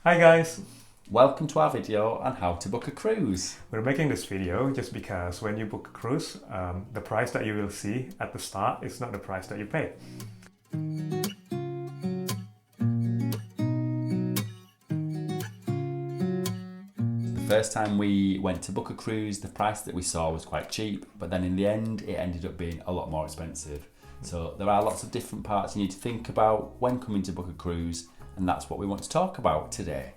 Hi guys! Welcome to our video on how to book a cruise. We're making this video just because when you book a cruise, the price that you will see at the start is not the price that you pay. The first time we went to book a cruise, the price that we saw was quite cheap, but then in the end it ended up being a lot more expensive. So there are lots of different parts you need to think about when coming to book a cruise, and that's what we want to talk about today.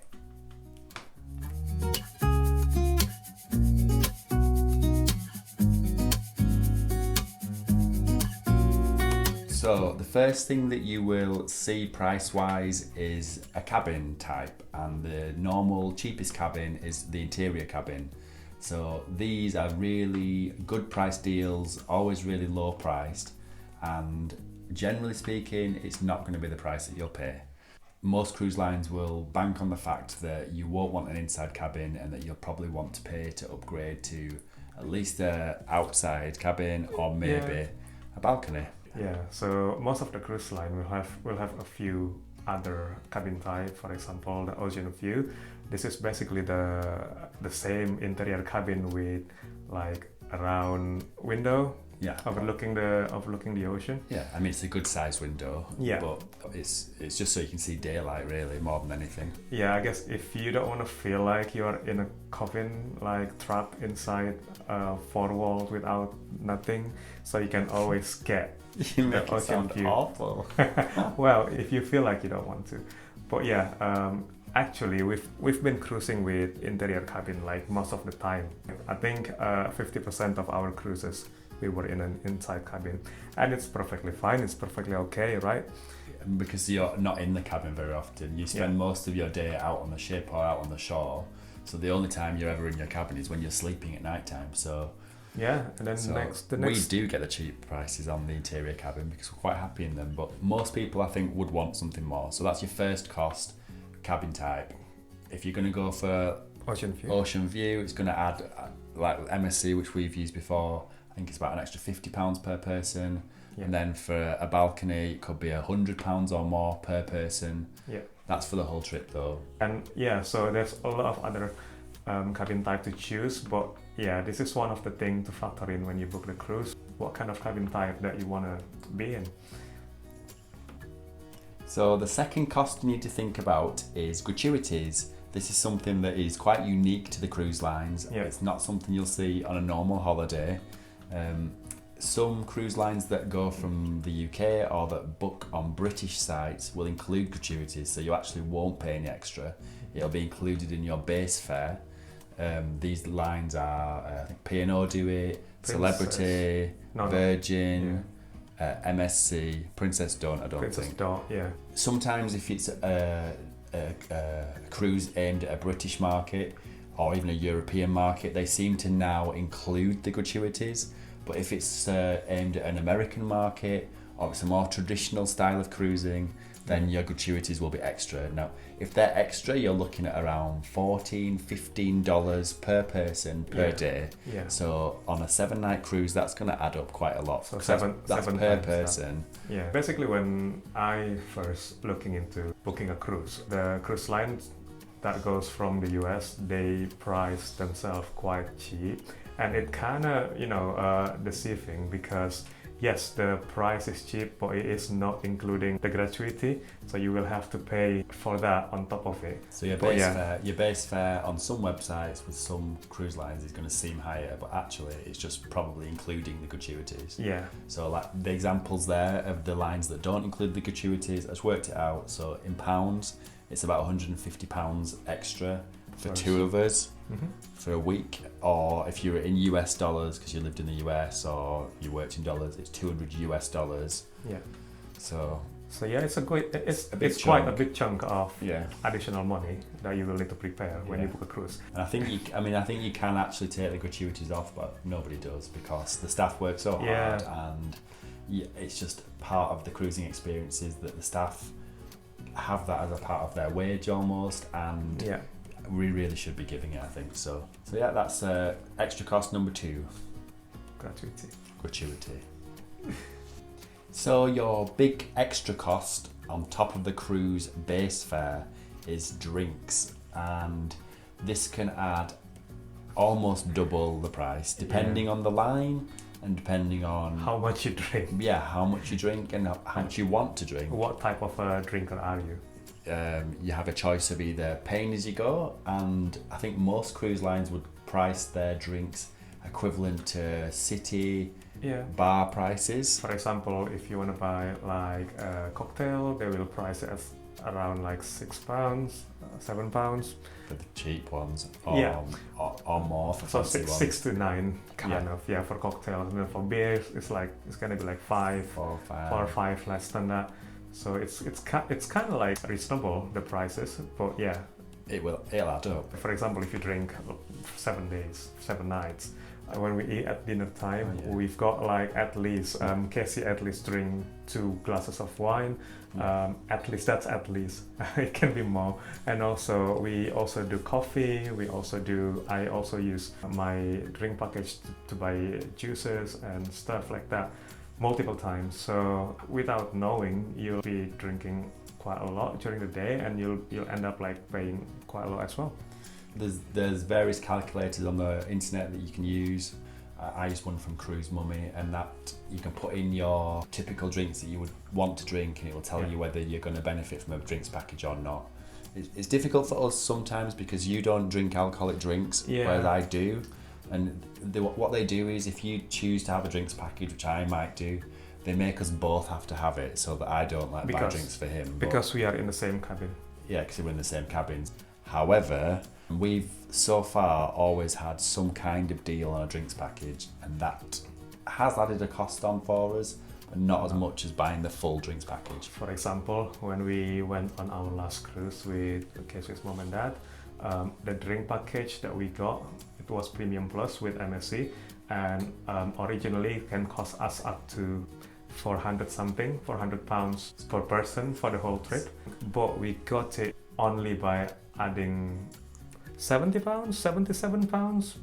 So the first thing that you will see price-wise is a cabin type, and the normal cheapest cabin is the interior cabin. So these are really good price deals, always really low priced, and generally speaking it's not going to be the price that you'll pay. Most cruise lines will bank on the fact that you won't want an inside cabin and that you'll probably want to pay to upgrade to at least an outside cabin or maybe a balcony. Yeah, so most of the cruise line will have a few other cabin type. For example, the ocean view. This is basically the same interior cabin with like a round window. Yeah. Overlooking the ocean. Yeah, I mean it's a good size window. Yeah. But it's just so you can see daylight really more than anything. Yeah, I guess if you don't want to feel like you're in a coffin, like trapped inside four walls without nothing, so you can always get You make the it sound ocean view. awful. Well, if you feel like you don't want to. But yeah, actually we've been cruising with interior cabin like most of the time. I think 50% of our cruises we were in an inside cabin, and it's perfectly fine, it's perfectly okay, right? Because you're not in the cabin very often. You spend most of your day out on the ship or out on the shore. So the only time you're ever in your cabin is when you're sleeping at night time. So yeah, and then the next we do get the cheap prices on the interior cabin because we're quite happy in them. But most people I think would want something more. So that's your first cost, cabin type. If you're going to go for ocean view, it's going to add like MSC, which we've used before. I think it's about an extra £50 per person. Yeah. And then for a balcony, it could be £100 or more per person. Yeah. That's for the whole trip though. And yeah, so there's a lot of other cabin type to choose, but yeah, this is one of the things to factor in when you book the cruise. What kind of cabin type that you want to be in. So the second cost you need to think about is gratuities. This is something that is quite unique to the cruise lines. Yeah. It's not something you'll see on a normal holiday. Some cruise lines that go from the UK or that book on British sites will include gratuities, so you actually won't pay any extra. It'll be included in your base fare. These lines are I think P&O do it, Celebrity, Virgin, MSC, Princess don't, I don't Princess think. don't, yeah. Sometimes if it's a cruise aimed at a British market or even a European market, they seem to now include the gratuities. But if it's aimed at an American market or it's a more traditional style of cruising, then your gratuities will be extra. Now, if they're extra, you're looking at around $14, $15 per person per day. Yeah. So on a 7-night cruise, that's going to add up quite a lot. So that's seven per times person. That. Yeah. Basically, when I first looking into booking a cruise, the cruise lines that goes from the US, they price themselves quite cheap, and it kind of deceiving because yes, the price is cheap, but it is not including the gratuity, so you will have to pay for that on top of it. So your base fare on some websites with some cruise lines is going to seem higher, but actually it's just probably including the gratuities. Yeah. So like the examples there of the lines that don't include the gratuities, I just worked it out. So in pounds, it's about £150 extra for two of us for a week, or if you're in US dollars because you lived in the US or you worked in dollars, it's $200 US. Yeah. So yeah, it's it's quite a big chunk of yeah. additional money that you will need to prepare when you book a cruise. And I think you can actually take the gratuities off, but nobody does because the staff work so hard, and it's just part of the cruising experiences that the staff have that as a part of their wage almost, and we really should be giving it, I think. So yeah, that's extra cost number 2. Gratuity. So your big extra cost on top of the cruise base fare is drinks, and this can add almost double the price depending on the line and depending on how much you drink. Yeah, how much you drink and how much you want to drink. What type of a drinker are you? You have a choice of either paying as you go, and I think most cruise lines would price their drinks equivalent to city bar prices. For example, if you want to buy like a cocktail, they will price it as around like £6, £7 for the cheap ones, or more for so fancy ones. 6 to 9 kind of for cocktails, and then for beers it's gonna be like 4 or 5 less than that. So it's kind of like reasonable, the prices, but it'll add up. For example, if you drink 7 days, 7 nights, when we eat at dinner time, we've got like at least Casey at least drink 2 glasses of wine. At least it can be more. And also we also do coffee. I also use my drink package to buy juices and stuff like that multiple times. So without knowing, you'll be drinking quite a lot during the day, and you'll end up like paying quite a lot as well. There's various calculators on the internet that you can use. I use one from Cruise Mummy, and that you can put in your typical drinks that you would want to drink, and it will tell you whether you're going to benefit from a drinks package or not. It's difficult for us sometimes because you don't drink alcoholic drinks, whereas I do. And what they do is, if you choose to have a drinks package, which I might do, they make us both have to have it so that I don't buy drinks for him. Because we are in the same cabin. Yeah, because we're in the same cabins. However, we've so far always had some kind of deal on a drinks package, and that has added a cost on for us, but not as much as buying the full drinks package. For example, when we went on our last cruise with Casey's mom and dad, the drink package that we got, it was Premium Plus with MSC, and originally it can cost us up to £400 per person for the whole trip, but we got it only by adding £77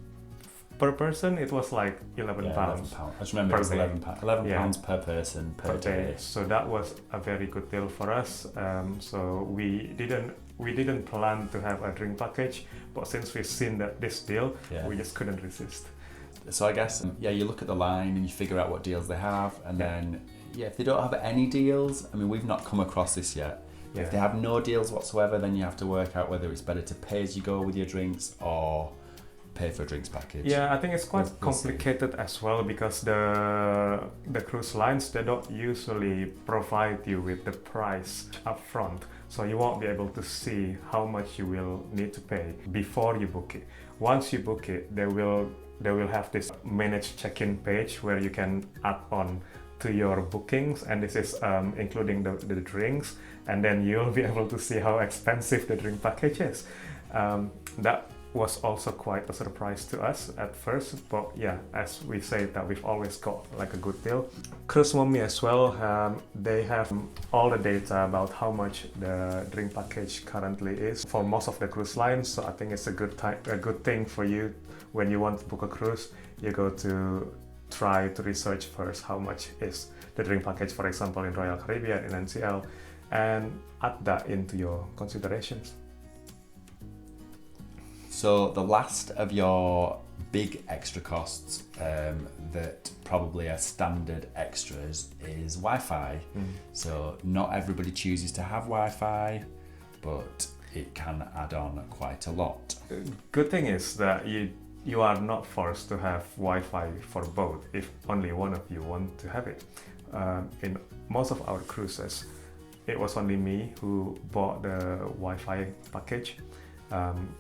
per person. It was like £11. I just remember it was £11 per person per day. So that was a very good deal for us. So we didn't plan to have a drink package, but since we've seen this deal, we just couldn't resist. So I guess you look at the line and you figure out what deals they have, and then if they don't have any deals, I mean, we've not come across this yet. If they have no deals whatsoever, then you have to work out whether it's better to pay as you go with your drinks or pay for a drinks package. Yeah, I think it's quite complicated as well, because the cruise lines, they don't usually provide you with the price up front. So you won't be able to see how much you will need to pay before you book it. Once you book it, they will have this managed check-in page where you can add on to your bookings, and this is including the drinks, and then you'll be able to see how expensive the drink package is. That was also quite a surprise to us at first, but as we say, that we've always got like a good deal. Cruise Mummy as well, they have all the data about how much the drink package currently is for most of the cruise lines. So I think it's a good thing for you when you want to book a cruise. You go to try to research first how much is the drink package, for example, in Royal Caribbean, in NCL, and add that into your considerations. So the last of your big extra costs that probably are standard extras is Wi-Fi. So not everybody chooses to have Wi-Fi, but it can add on quite a lot. Good thing is that you are not forced to have Wi-Fi for both if only one of you want to have it. In most of our cruises, it was only me who bought the Wi-Fi package.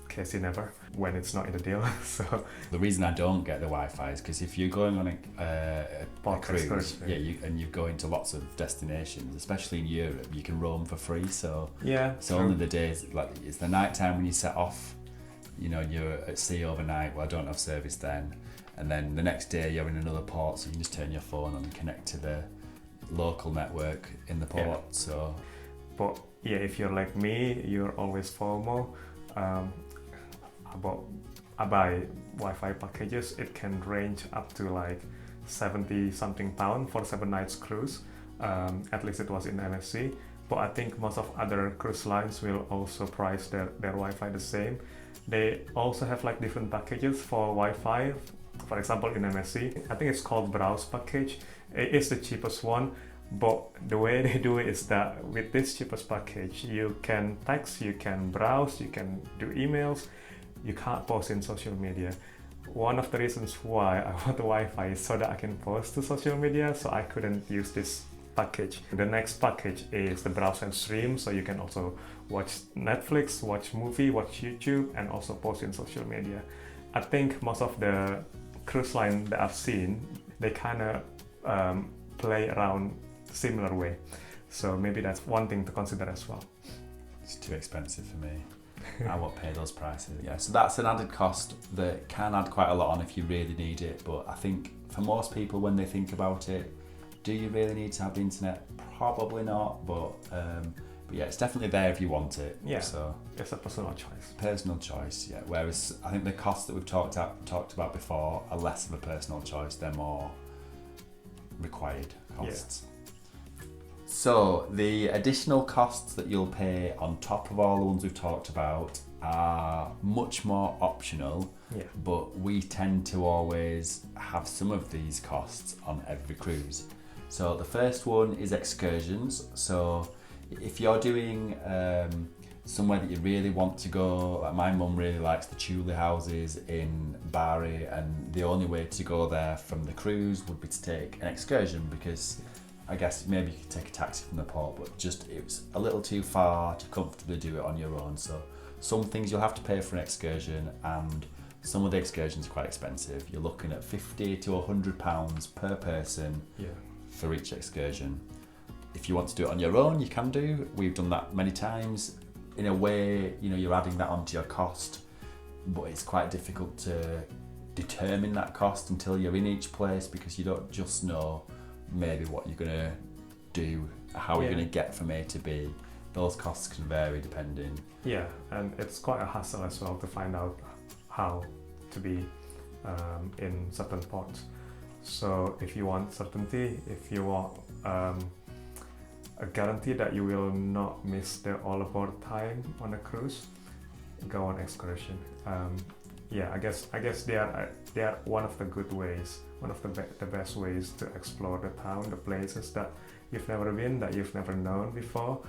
Casey never, when it's not in the deal. So the reason I don't get the Wi-Fi is because if you're going on a cruise, and you go into lots of destinations, especially in Europe, you can roam for free. So only the days, like it's the night time when you set off, you're at sea overnight. Well, I don't have service then, and then the next day you're in another port, so you can just turn your phone on and connect to the local network in the port. So, but if you're like me, you're always FOMO. I buy Wi-Fi packages. It can range up to like 70 something pound for 7 nights cruise. At least it was in MSC. but I think most of other cruise lines will also price their Wi-Fi the same. They also have like different packages for Wi-Fi. For example, in MSC, I think it's called Browse package. It is the cheapest one, but the way they do it is that with this cheapest package, you can text, you can browse, you can do emails, you can't post in social media. One of the reasons why I want the Wi-Fi is so that I can post to social media, so I couldn't use this package. The next package is the browse and stream, so you can also watch Netflix, watch movie, watch YouTube, and also post in social media. I think most of the cruise line that I've seen, they kind of play around similar way. So maybe that's one thing to consider as well. It's too expensive for me. I won't pay those prices. Yeah, so that's an added cost that can add quite a lot on if you really need it. But I think for most people, when they think about it, do you really need to have the internet? Probably not, but yeah, it's definitely there if you want it. Yeah, so it's a personal choice. Personal choice, yeah. Whereas I think the costs that we've talked about before are less of a personal choice; they're more required costs. Yeah. So the additional costs that you'll pay on top of all the ones we've talked about are much more optional, but we tend to always have some of these costs on every cruise. So the first one is excursions. So if you're doing somewhere that you really want to go, like my mum really likes the Thule houses in Bari, and the only way to go there from the cruise would be to take an excursion, because I guess maybe you could take a taxi from the port, but just it was a little too far to comfortably do it on your own. So some things you'll have to pay for an excursion, and some of the excursions are quite expensive. You're looking at £50 to £100 per person for each excursion. If you want to do it on your own, you can do. We've done that many times. In a way, you know, you're adding that onto your cost, but it's quite difficult to determine that cost until you're in each place, because you don't just know maybe what you're going to do, how you're going to get from A to B. Those costs can vary depending. Yeah, and it's quite a hassle as well to find out how to be in certain ports. So if you want certainty, if you want a guarantee that you will not miss the all aboard time on a cruise, go on excursion. I guess they are one of the good ways, one of the best ways to explore the town, the places that you've never been, that you've never known before,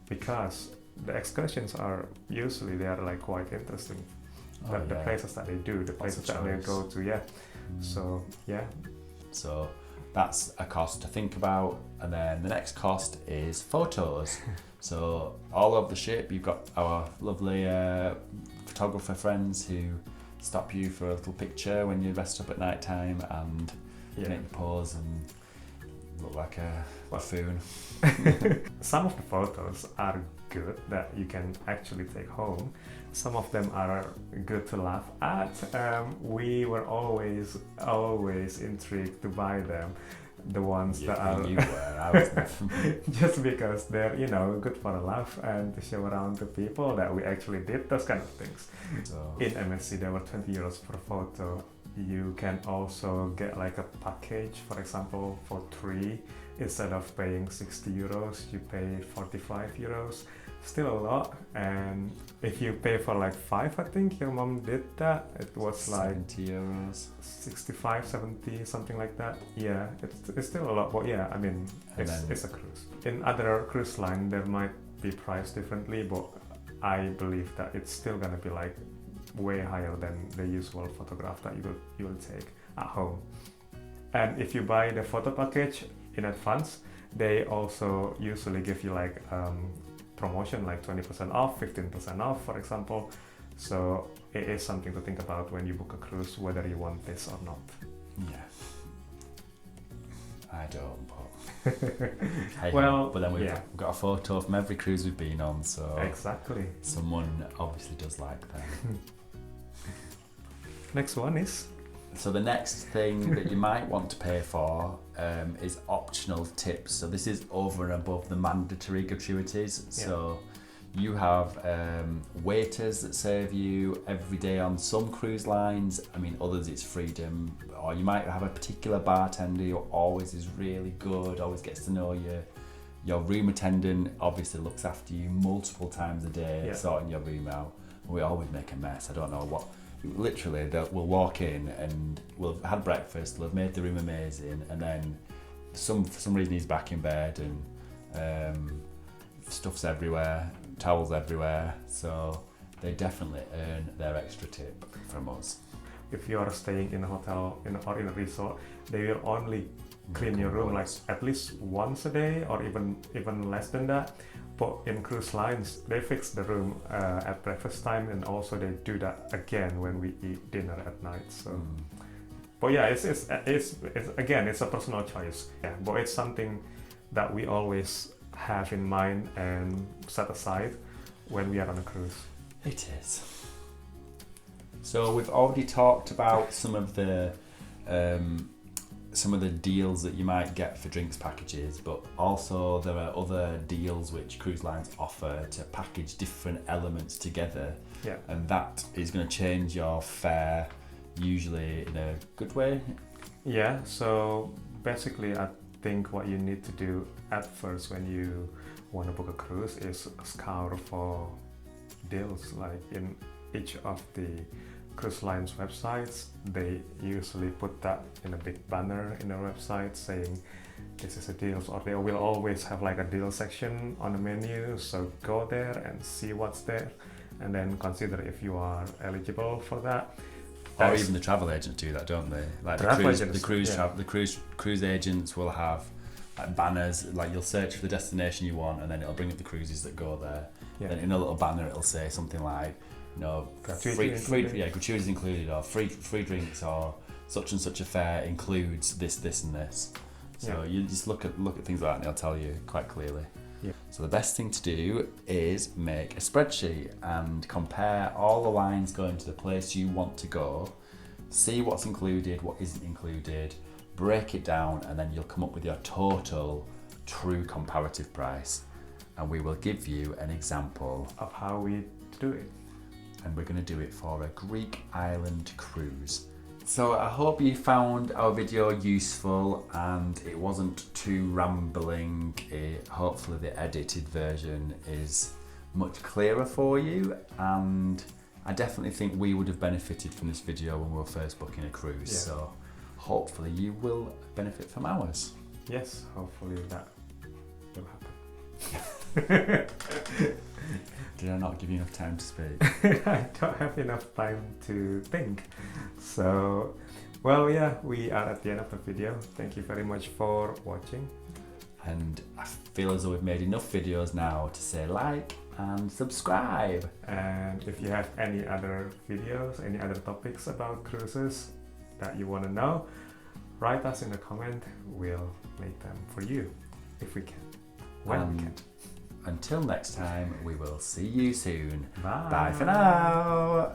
because the excursions are usually they are like quite interesting. The places that they do, the places that they go to, So So that's a cost to think about. And then the next cost is photos. So all over the ship, you've got our lovely photographer friends who stop you for a little picture when you rest up at night time and make the pose and look like a buffoon. Some of the photos are good that you can actually take home. Some of them are good to laugh at. We were always intrigued to buy them. The ones that are you were, I was just because they're, you know, good for a laugh and to show around to people that we actually did those kind of things. So in MSC there were €20 per photo. You can also get like a package, for example, for 3, instead of paying €60, you pay €45. Still a lot. And if you pay for like 5, I think your mom did that, it was like €70, 65, 70, something like that. Yeah, it's still a lot, but yeah, I mean, it's a cruise. In other cruise line, there might be priced differently, but I believe that it's still gonna be like way higher than the usual photograph that you will take at home. And if you buy the photo package in advance, they also usually give you like promotion, like 20% off, 15% off, for example. So it is something to think about when you book a cruise, whether you want this or not. Yeah. I don't, but hey, well, but then we've got a photo from every cruise we've been on, so exactly. Someone obviously does like them. Next one is. So the next thing that you might want to pay for is optional tips. So this is over and above the mandatory gratuities. Yeah. So you have waiters that serve you every day on some cruise lines. I mean, others it's freedom. Or you might have a particular bartender who always is really good, always gets to know Your room attendant obviously looks after you multiple times a day, sorting your room out. We always make a mess. I don't know what. Literally, we'll walk in and we'll have had breakfast, we'll have made the room amazing, and then for some reason he's back in bed and stuff's everywhere, towels everywhere. So they definitely earn their extra tip from us. If you are staying in a hotel or in a resort, they will only clean your room like at least once a day or even less than that. But in cruise lines, they fix the room at breakfast time, and also they do that again when we eat dinner at night. So, but yeah, it's again, it's a personal choice. Yeah, but it's something that we always have in mind and set aside when we are on a cruise. It is. So we've already talked about some of the deals that you might get for drinks packages, but also there are other deals which cruise lines offer to package different elements together. Yeah. And that is going to change your fare, usually in a good way. Yeah, so basically I think what you need to do at first when you want to book a cruise is scour for deals. Like in each of the cruise lines websites, they usually put that in a big banner in their website saying this is a deal, or they will always have like a deal section on the menu. So go there and see what's there, and then consider if you are eligible for that. Or even the travel agents do that, don't they? Like the cruise agents will have like banners, like you'll search for the destination you want, and then it'll bring up the cruises that go there. Yeah. And in a little banner, it'll say something like, you know, gratuities included, or free drinks, or such and such a fare includes this, and this. So you just look at things like that, and it'll tell you quite clearly. Yeah. So the best thing to do is make a spreadsheet and compare all the lines going to the place you want to go, see what's included, what isn't included, break it down, and then you'll come up with your total true comparative price. And we will give you an example of how we do it. And we're going to do it for a Greek island cruise. So I hope you found our video useful and it wasn't too rambling. Hopefully the edited version is much clearer for you, and I definitely think we would have benefited from this video when we were first booking a cruise. Yeah. So hopefully you will benefit from ours. Yes, hopefully that will happen. Did I not give you enough time to speak? I don't have enough time to think. So, well, yeah, we are at the end of the video. Thank you very much for watching. And I feel as though we've made enough videos now to say like and subscribe. And if you have any other videos, any other topics about cruises that you want to know, write us in the comment. We'll make them for you if we can. When we can. Until next time, we will see you soon. Bye. Bye for now.